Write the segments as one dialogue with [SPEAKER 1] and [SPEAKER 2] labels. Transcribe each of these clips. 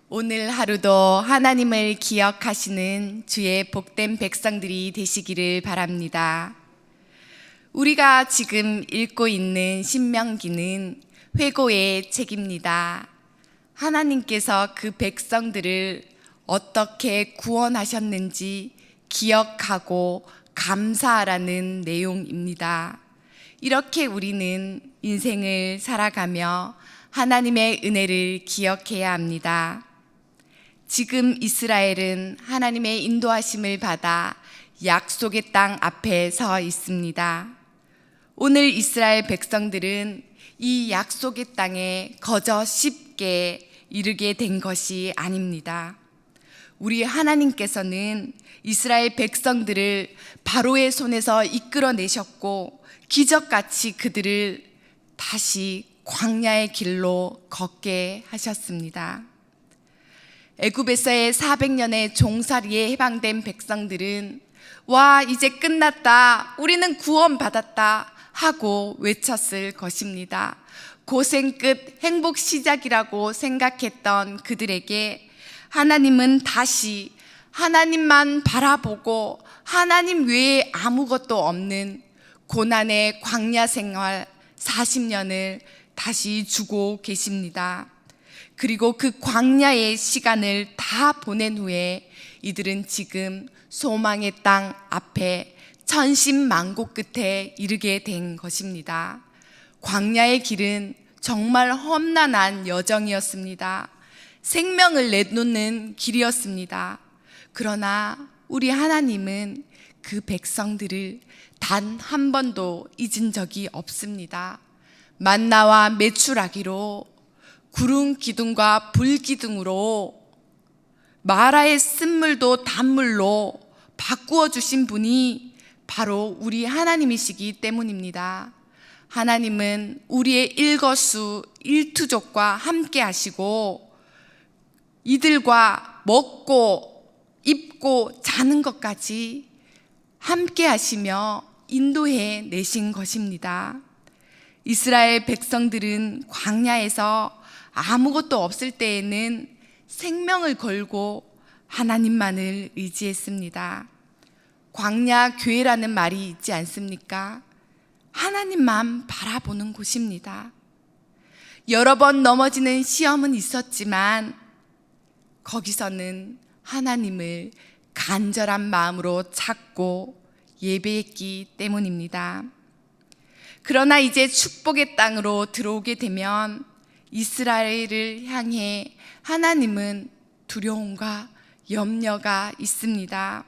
[SPEAKER 1] 오늘 하루도 하나님을 기억하시는 주의 복된 백성들이 되시기를 바랍니다. 우리가 지금 읽고 있는 신명기는 회고의 책입니다. 하나님께서 그 백성들을 어떻게 구원하셨는지 기억하고 감사하라는 내용입니다. 이렇게 우리는 인생을 살아가며 하나님의 은혜를 기억해야 합니다. 지금 이스라엘은 하나님의 인도하심을 받아 약속의 땅 앞에 서 있습니다. 오늘 이스라엘 백성들은 이 약속의 땅에 거저 쉽게 이르게 된 것이 아닙니다. 우리 하나님께서는 이스라엘 백성들을 바로의 손에서 이끌어내셨고 기적같이 그들을 다시 광야의 길로 걷게 하셨습니다. 애굽에서의 400년의 종살이에 해방된 백성들은 와, 이제 끝났다, 우리는 구원받았다 하고 외쳤을 것입니다. 고생 끝 행복 시작이라고 생각했던 그들에게 하나님은 다시 하나님만 바라보고 하나님 외에 아무것도 없는 고난의 광야 생활 40년을 다시 주고 계십니다. 그리고 그 광야의 시간을 다 보낸 후에 이들은 지금 소망의 땅 앞에 천신만고 끝에 이르게 된 것입니다. 광야의 길은 정말 험난한 여정이었습니다. 생명을 내놓는 길이었습니다. 그러나 우리 하나님은 그 백성들을 단 한 번도 잊은 적이 없습니다. 만나와 메추라기로, 구름 기둥과 불 기둥으로, 마라의 쓴물도 단물로 바꾸어 주신 분이 바로 우리 하나님이시기 때문입니다. 하나님은 우리의 일거수 일투족과 함께 하시고 이들과 먹고 입고 자는 것까지 함께 하시며 인도해 내신 것입니다. 이스라엘 백성들은 광야에서 아무것도 없을 때에는 생명을 걸고 하나님만을 의지했습니다. 광야 교회라는 말이 있지 않습니까? 하나님만 바라보는 곳입니다. 여러 번 넘어지는 시험은 있었지만 거기서는 하나님을 간절한 마음으로 찾고 예배했기 때문입니다. 그러나 이제 축복의 땅으로 들어오게 되면 이스라엘을 향해 하나님은 두려움과 염려가 있습니다.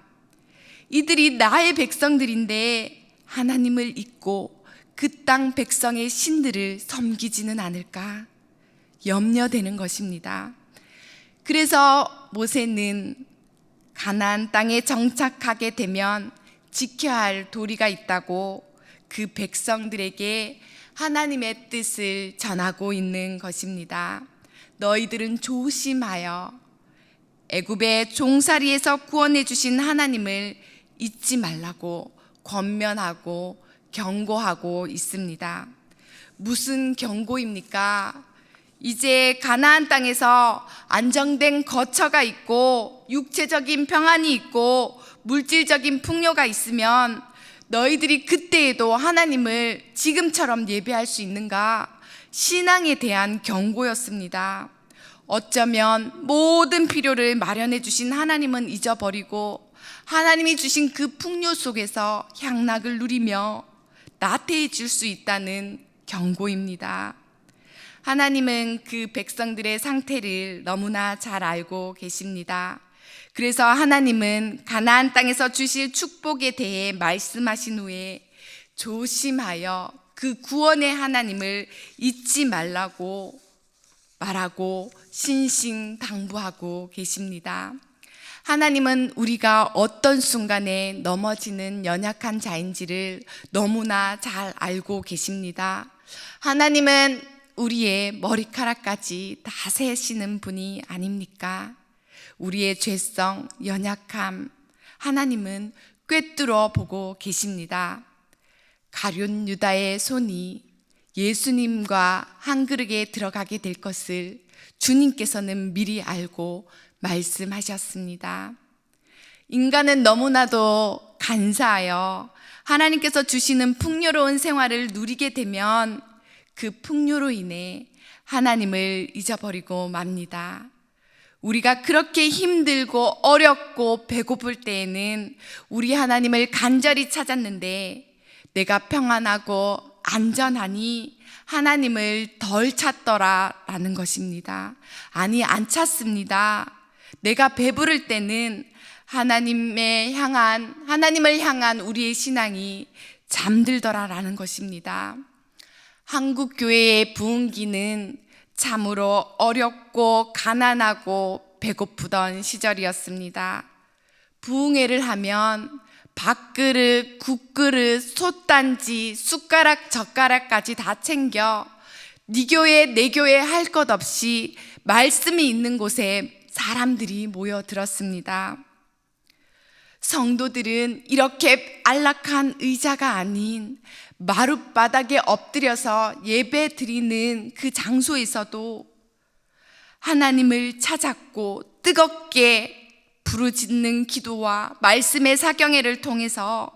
[SPEAKER 1] 이들이 나의 백성들인데 하나님을 잊고 그 땅 백성의 신들을 섬기지는 않을까 염려되는 것입니다. 그래서 모세는 가나안 땅에 정착하게 되면 지켜야 할 도리가 있다고 그 백성들에게 하나님의 뜻을 전하고 있는 것입니다. 너희들은 조심하여 애굽의 종살이에서 구원해 주신 하나님을 잊지 말라고 권면하고 경고하고 있습니다. 무슨 경고입니까? 이제 가나안 땅에서 안정된 거처가 있고 육체적인 평안이 있고 물질적인 풍요가 있으면 너희들이 그때에도 하나님을 지금처럼 예배할 수 있는가? 신앙에 대한 경고였습니다. 어쩌면 모든 필요를 마련해 주신 하나님은 잊어버리고 하나님이 주신 그 풍요 속에서 향락을 누리며 나태해질 수 있다는 경고입니다. 하나님은 그 백성들의 상태를 너무나 잘 알고 계십니다. 그래서 하나님은 가나안 땅에서 주실 축복에 대해 말씀하신 후에 조심하여 그 구원의 하나님을 잊지 말라고 말하고 신신당부하고 계십니다. 하나님은 우리가 어떤 순간에 넘어지는 연약한 자인지를 너무나 잘 알고 계십니다. 하나님은 우리의 머리카락까지 다 세시는 분이 아닙니까? 우리의 죄성, 연약함, 하나님은 꿰뚫어 보고 계십니다. 가룟 유다의 손이 예수님과 한 그릇에 들어가게 될 것을 주님께서는 미리 알고 말씀하셨습니다. 인간은 너무나도 간사하여 하나님께서 주시는 풍요로운 생활을 누리게 되면 그 풍요로 인해 하나님을 잊어버리고 맙니다. 우리가 그렇게 힘들고 어렵고 배고플 때에는 우리 하나님을 간절히 찾았는데 내가 평안하고 안전하니 하나님을 덜 찾더라라는 것입니다. 아니, 안 찾습니다. 내가 배부를 때는 하나님을 향한 우리의 신앙이 잠들더라라는 것입니다. 한국 교회의 부흥기는 참으로 어렵고 가난하고 배고프던 시절이었습니다. 부흥회를 하면 밥그릇, 국그릇, 솥단지, 숟가락, 젓가락까지 다 챙겨 네 교회, 내 교회 할 것 없이 말씀이 있는 곳에 사람들이 모여들었습니다. 성도들은 이렇게 안락한 의자가 아닌 마룻바닥에 엎드려서 예배 드리는 그 장소에서도 하나님을 찾았고 뜨겁게 부르짖는 기도와 말씀의 사경회를 통해서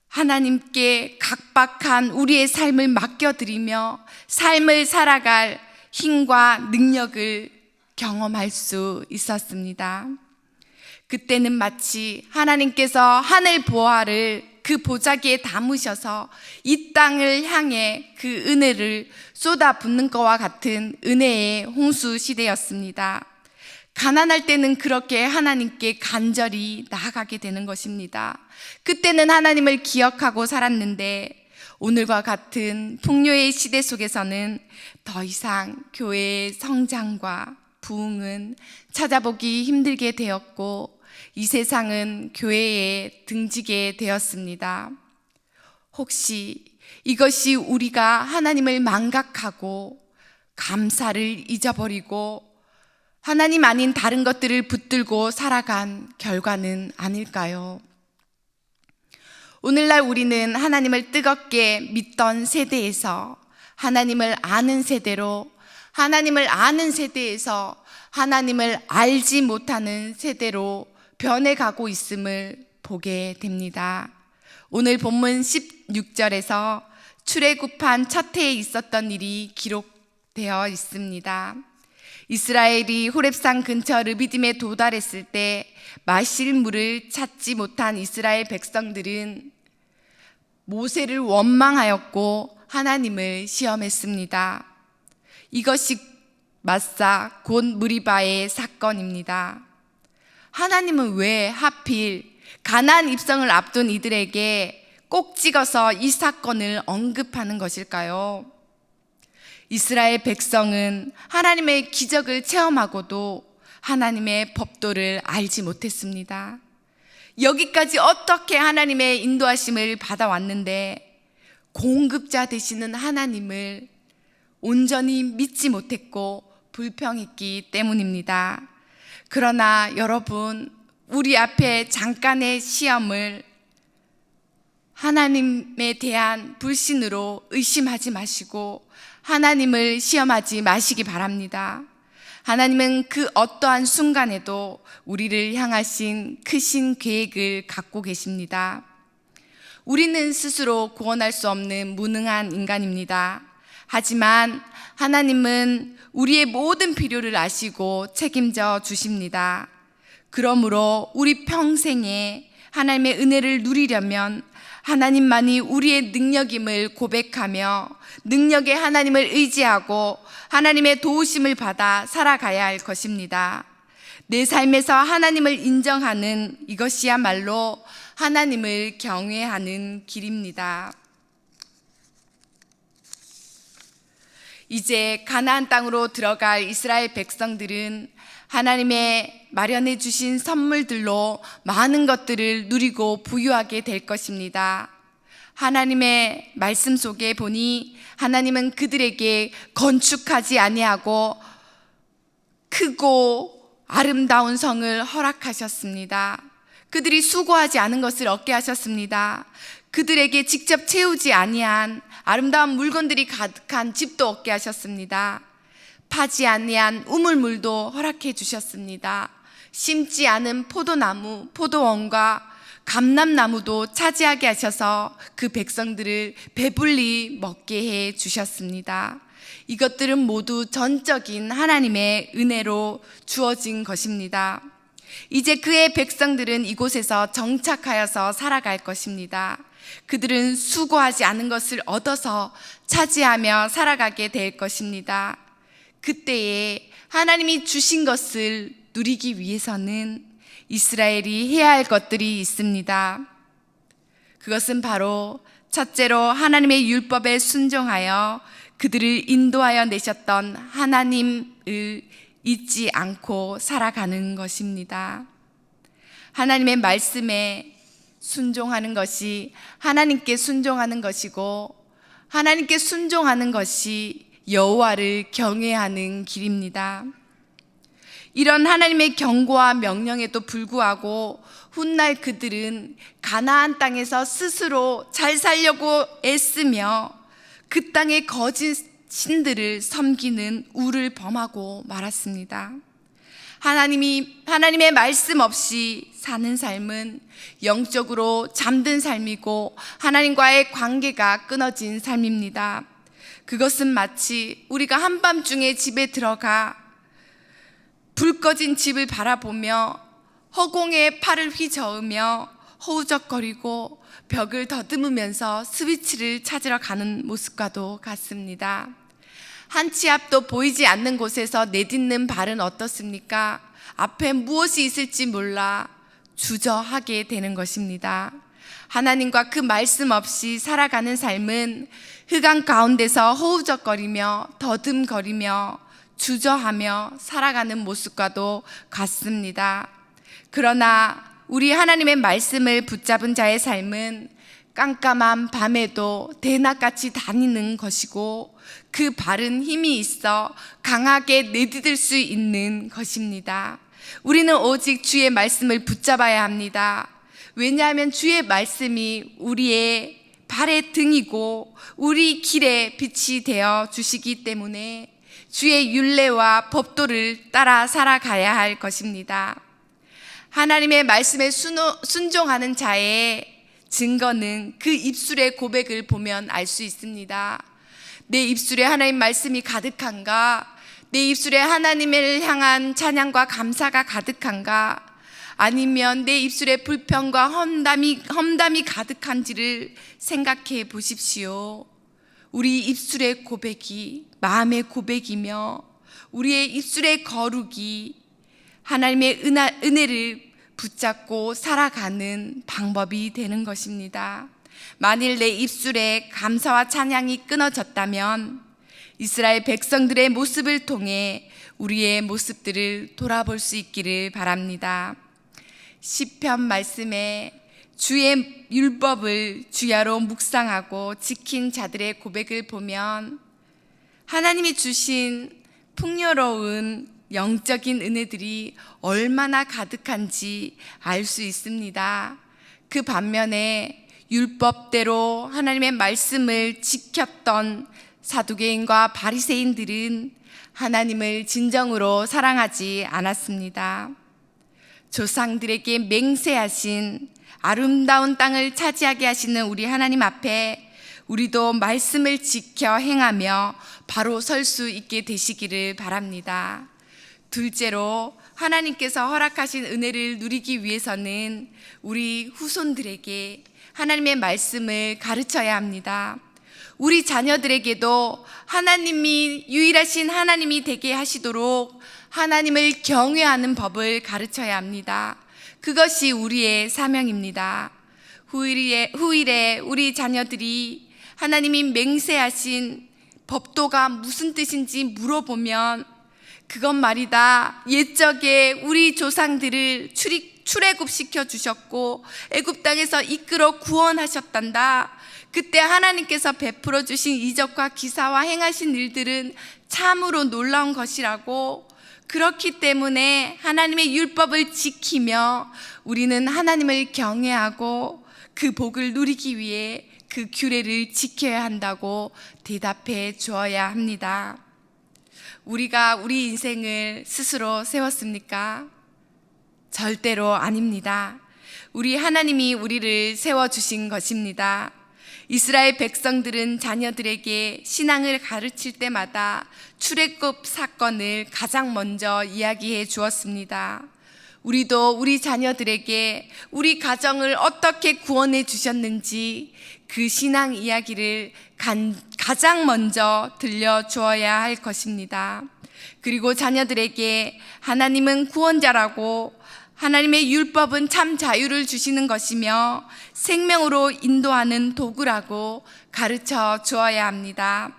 [SPEAKER 1] 하나님께 각박한 우리의 삶을 맡겨드리며 삶을 살아갈 힘과 능력을 경험할 수 있었습니다. 그때는 마치 하나님께서 하늘 보화를 그 보자기에 담으셔서 이 땅을 향해 그 은혜를 쏟아붓는 것과 같은 은혜의 홍수 시대였습니다. 가난할 때는 그렇게 하나님께 간절히 나아가게 되는 것입니다. 그때는 하나님을 기억하고 살았는데 오늘과 같은 풍요의 시대 속에서는 더 이상 교회의 성장과 부흥은 찾아보기 힘들게 되었고 이 세상은 교회에 등지게 되었습니다. 혹시 이것이 우리가 하나님을 망각하고 감사를 잊어버리고 하나님 아닌 다른 것들을 붙들고 살아간 결과는 아닐까요? 오늘날 우리는 하나님을 뜨겁게 믿던 세대에서 하나님을 아는 세대로, 하나님을 아는 세대에서 하나님을 알지 못하는 세대로 변해가고 있음을 보게 됩니다. 오늘 본문 16절에서 출애굽한 첫 해에 있었던 일이 기록되어 있습니다. 이스라엘이 호렙산 근처 르비딤에 도달했을 때 마실 물을 찾지 못한 이스라엘 백성들은 모세를 원망하였고 하나님을 시험했습니다. 이것이 마사 곧 무리바의 사건입니다. 하나님은 왜 하필 가나안 입성을 앞둔 이들에게 꼭 찍어서 이 사건을 언급하는 것일까요? 이스라엘 백성은 하나님의 기적을 체험하고도 하나님의 법도를 알지 못했습니다. 여기까지 어떻게 하나님의 인도하심을 받아왔는데 공급자 되시는 하나님을 온전히 믿지 못했고 불평했기 때문입니다. 그러나 여러분, 우리 앞에 잠깐의 시험을 하나님에 대한 불신으로 의심하지 마시고 하나님을 시험하지 마시기 바랍니다. 하나님은 그 어떠한 순간에도 우리를 향하신 크신 계획을 갖고 계십니다. 우리는 스스로 구원할 수 없는 무능한 인간입니다. 하지만 하나님은 우리의 모든 필요를 아시고 책임져 주십니다. 그러므로 우리 평생에 하나님의 은혜를 누리려면 하나님만이 우리의 능력임을 고백하며 능력의 하나님을 의지하고 하나님의 도우심을 받아 살아가야 할 것입니다. 내 삶에서 하나님을 인정하는 이것이야말로 하나님을 경외하는 길입니다. 이제 가나안 땅으로 들어갈 이스라엘 백성들은 하나님의 마련해 주신 선물들로 많은 것들을 누리고 부유하게 될 것입니다. 하나님의 말씀 속에 보니 하나님은 그들에게 건축하지 아니하고 크고 아름다운 성을 허락하셨습니다. 그들이 수고하지 않은 것을 얻게 하셨습니다. 그들에게 직접 채우지 아니한 아름다운 물건들이 가득한 집도 얻게 하셨습니다. 파지 아니한 우물물도 허락해 주셨습니다. 심지 않은 포도나무, 포도원과 감람나무도 차지하게 하셔서 그 백성들을 배불리 먹게 해 주셨습니다. 이것들은 모두 전적인 하나님의 은혜로 주어진 것입니다. 이제 그의 백성들은 이곳에서 정착하여서 살아갈 것입니다. 그들은 수고하지 않은 것을 얻어서 차지하며 살아가게 될 것입니다. 그때에 하나님이 주신 것을 누리기 위해서는 이스라엘이 해야 할 것들이 있습니다. 그것은 바로 첫째로 하나님의 율법에 순종하여 그들을 인도하여 내셨던 하나님을 잊지 않고 살아가는 것입니다. 하나님의 말씀에 순종하는 것이 하나님께 순종하는 것이고, 하나님께 순종하는 것이 여호와를 경외하는 길입니다. 이런 하나님의 경고와 명령에도 불구하고 훗날 그들은 가나안 땅에서 스스로 잘 살려고 애쓰며 그 땅의 거짓 신들을 섬기는 우를 범하고 말았습니다. 하나님의 말씀 없이 사는 삶은 영적으로 잠든 삶이고 하나님과의 관계가 끊어진 삶입니다. 그것은 마치 우리가 한밤중에 집에 들어가 불 꺼진 집을 바라보며 허공에 팔을 휘저으며 허우적거리고 벽을 더듬으면서 스위치를 찾으러 가는 모습과도 같습니다. 한 치 앞도 보이지 않는 곳에서 내딛는 발은 어떻습니까? 앞에 무엇이 있을지 몰라 주저하게 되는 것입니다. 하나님과 그 말씀 없이 살아가는 삶은 흑암 가운데서 허우적거리며 더듬거리며 주저하며 살아가는 모습과도 같습니다. 그러나 우리 하나님의 말씀을 붙잡은 자의 삶은 깜깜한 밤에도 대낮같이 다니는 것이고 그 발은 힘이 있어 강하게 내디딜 수 있는 것입니다. 우리는 오직 주의 말씀을 붙잡아야 합니다. 왜냐하면 주의 말씀이 우리의 발의 등이고 우리 길의 빛이 되어 주시기 때문에 주의 율례와 법도를 따라 살아가야 할 것입니다. 하나님의 말씀에 순종하는 자의 증거는 그 입술의 고백을 보면 알 수 있습니다. 내 입술에 하나님 말씀이 가득한가? 내 입술에 하나님을 향한 찬양과 감사가 가득한가? 아니면 내 입술에 불평과 험담이 가득한지를 생각해 보십시오. 우리 입술의 고백이 마음의 고백이며 우리의 입술의 거룩이 하나님의 은혜를 붙잡고 살아가는 방법이 되는 것입니다. 만일 내 입술에 감사와 찬양이 끊어졌다면 이스라엘 백성들의 모습을 통해 우리의 모습들을 돌아볼 수 있기를 바랍니다. 시편 말씀에 주의 율법을 주야로 묵상하고 지킨 자들의 고백을 보면 하나님이 주신 풍요로운 영적인 은혜들이 얼마나 가득한지 알 수 있습니다. 그 반면에 율법대로 하나님의 말씀을 지켰던 사두개인과 바리새인들은 하나님을 진정으로 사랑하지 않았습니다. 조상들에게 맹세하신 아름다운 땅을 차지하게 하시는 우리 하나님 앞에 우리도 말씀을 지켜 행하며 바로 설 수 있게 되시기를 바랍니다. 둘째로 하나님께서 허락하신 은혜를 누리기 위해서는 우리 후손들에게 하나님의 말씀을 가르쳐야 합니다. 우리 자녀들에게도 하나님이 유일하신 하나님이 되게 하시도록 하나님을 경외하는 법을 가르쳐야 합니다. 그것이 우리의 사명입니다. 후일에 우리 자녀들이 하나님이 맹세하신 법도가 무슨 뜻인지 물어보면 그것 말이다, 옛적에 우리 조상들을 출애굽시켜 주셨고 애굽 땅에서 이끌어 구원하셨단다. 그때 하나님께서 베풀어 주신 이적과 기사와 행하신 일들은 참으로 놀라운 것이라고, 그렇기 때문에 하나님의 율법을 지키며 우리는 하나님을 경외하고 그 복을 누리기 위해 그 규례를 지켜야 한다고 대답해 주어야 합니다. 우리가 우리 인생을 스스로 세웠습니까? 절대로 아닙니다. 우리 하나님이 우리를 세워주신 것입니다. 이스라엘 백성들은 자녀들에게 신앙을 가르칠 때마다 출애굽 사건을 가장 먼저 이야기해 주었습니다. 우리도 우리 자녀들에게 우리 가정을 어떻게 구원해 주셨는지 그 신앙 이야기를 가장 먼저 들려주어야 할 것입니다. 그리고 자녀들에게 하나님은 구원자라고, 하나님의 율법은 참 자유를 주시는 것이며 생명으로 인도하는 도구라고 가르쳐 주어야 합니다.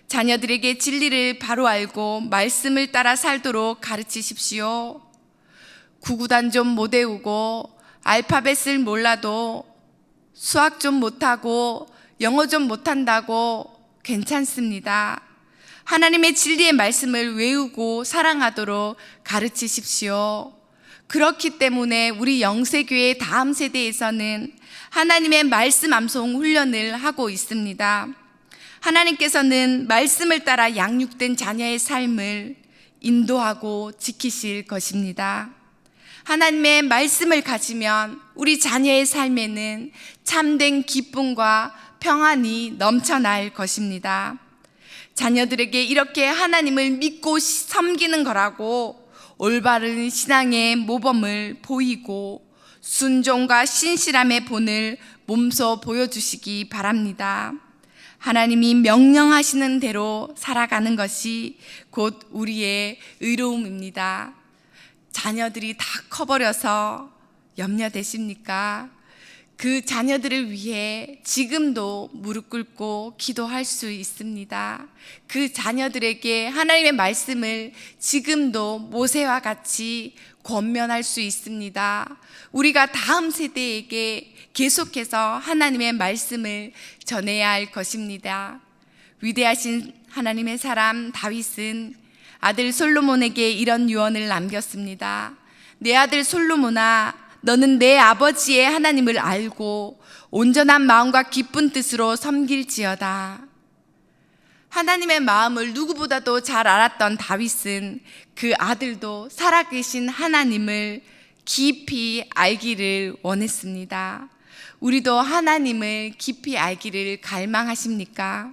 [SPEAKER 1] 자녀들에게 진리를 바로 알고 말씀을 따라 살도록 가르치십시오. 구구단 좀 못 외우고 알파벳을 몰라도 수학 좀 못하고 영어 좀 못한다고 괜찮습니다. 하나님의 진리의 말씀을 외우고 사랑하도록 가르치십시오. 그렇기 때문에 우리 영세교회 다음 세대에서는 하나님의 말씀 암송 훈련을 하고 있습니다. 하나님께서는 말씀을 따라 양육된 자녀의 삶을 인도하고 지키실 것입니다. 하나님의 말씀을 가지면 우리 자녀의 삶에는 참된 기쁨과 평안이 넘쳐날 것입니다. 자녀들에게 이렇게 하나님을 믿고 섬기는 거라고 올바른 신앙의 모범을 보이고 순종과 신실함의 본을 몸소 보여주시기 바랍니다. 하나님이 명령하시는 대로 살아가는 것이 곧 우리의 의로움입니다. 자녀들이 다 커버려서 염려되십니까? 그 자녀들을 위해 지금도 무릎 꿇고 기도할 수 있습니다. 그 자녀들에게 하나님의 말씀을 지금도 모세와 같이 권면할 수 있습니다. 우리가 다음 세대에게 계속해서 하나님의 말씀을 전해야 할 것입니다. 위대하신 하나님의 사람 다윗은 아들 솔로몬에게 이런 유언을 남겼습니다. 내 아들 솔로몬아, 너는 내 아버지의 하나님을 알고 온전한 마음과 기쁜 뜻으로 섬길지어다. 하나님의 마음을 누구보다도 잘 알았던 다윗은 그 아들도 살아계신 하나님을 깊이 알기를 원했습니다. 우리도 하나님을 깊이 알기를 갈망하십니까?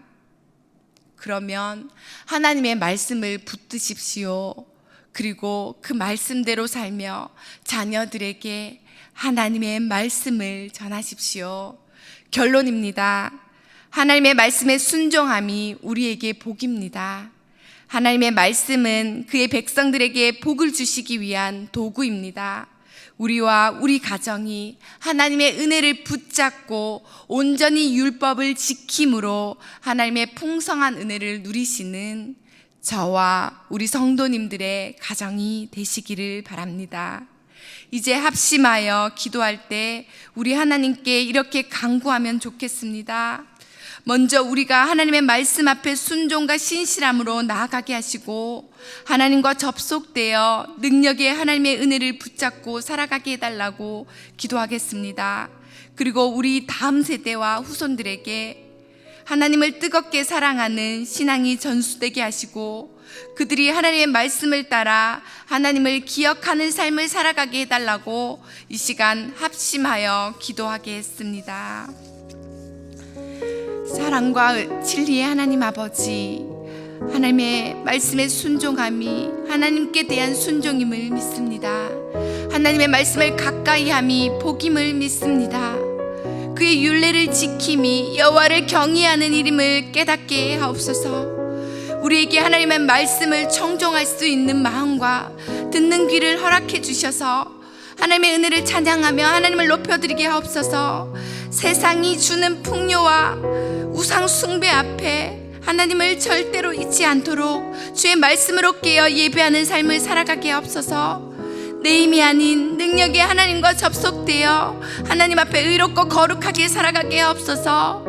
[SPEAKER 1] 그러면 하나님의 말씀을 붙드십시오. 그리고 그 말씀대로 살며 자녀들에게 하나님의 말씀을 전하십시오. 결론입니다. 하나님의 말씀에 순종함이 우리에게 복입니다. 하나님의 말씀은 그의 백성들에게 복을 주시기 위한 도구입니다. 우리와 우리 가정이 하나님의 은혜를 붙잡고 온전히 율법을 지킴으로 하나님의 풍성한 은혜를 누리시는 저와 우리 성도님들의 가정이 되시기를 바랍니다. 이제 합심하여 기도할 때 우리 하나님께 이렇게 간구하면 좋겠습니다. 먼저 우리가 하나님의 말씀 앞에 순종과 신실함으로 나아가게 하시고 하나님과 접속되어 능력의 하나님의 은혜를 붙잡고 살아가게 해달라고 기도하겠습니다. 그리고 우리 다음 세대와 후손들에게 하나님을 뜨겁게 사랑하는 신앙이 전수되게 하시고 그들이 하나님의 말씀을 따라 하나님을 기억하는 삶을 살아가게 해달라고 이 시간 합심하여 기도하겠습니다. 사랑과 진리의 하나님 아버지, 하나님의 말씀에 순종함이 하나님께 대한 순종임을 믿습니다. 하나님의 말씀을 가까이함이 복임을 믿습니다. 그의 율례를 지킴이 여호와를 경외하는 일임을 깨닫게 하옵소서. 우리에게 하나님의 말씀을 청종할 수 있는 마음과 듣는 귀를 허락해 주셔서 하나님의 은혜를 찬양하며 하나님을 높여드리게 하옵소서. 세상이 주는 풍요와 우상 숭배 앞에 하나님을 절대로 잊지 않도록 주의 말씀으로 깨어 예배하는 삶을 살아가게 하옵소서. 내 힘이 아닌 능력의 하나님과 접속되어 하나님 앞에 의롭고 거룩하게 살아가게 하옵소서.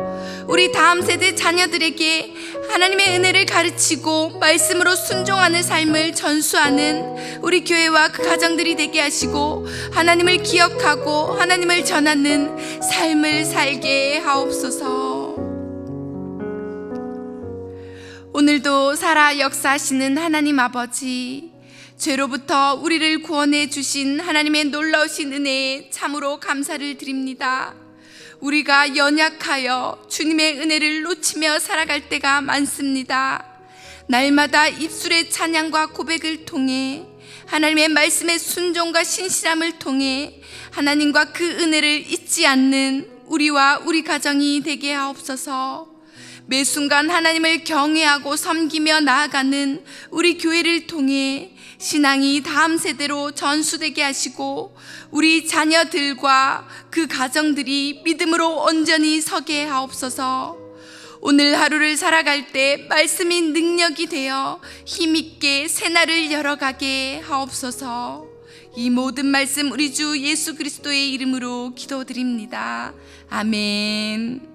[SPEAKER 1] 우리 다음 세대 자녀들에게 하나님의 은혜를 가르치고 말씀으로 순종하는 삶을 전수하는 우리 교회와 그 가정들이 되게 하시고, 하나님을 기억하고 하나님을 전하는 삶을 살게 하옵소서. 오늘도 살아 역사하시는 하나님 아버지, 죄로부터 우리를 구원해 주신 하나님의 놀라우신 은혜에 참으로 감사를 드립니다. 우리가 연약하여 주님의 은혜를 놓치며 살아갈 때가 많습니다. 날마다 입술의 찬양과 고백을 통해, 하나님의 말씀의 순종과 신실함을 통해 하나님과 그 은혜를 잊지 않는 우리와 우리 가정이 되게 하옵소서. 매 순간 하나님을 경외하고 섬기며 나아가는 우리 교회를 통해 신앙이 다음 세대로 전수되게 하시고, 우리 자녀들과 그 가정들이 믿음으로 온전히 서게 하옵소서. 오늘 하루를 살아갈 때 말씀이 능력이 되어 힘있게 새날을 열어가게 하옵소서. 이 모든 말씀 우리 주 예수 그리스도의 이름으로 기도드립니다. 아멘.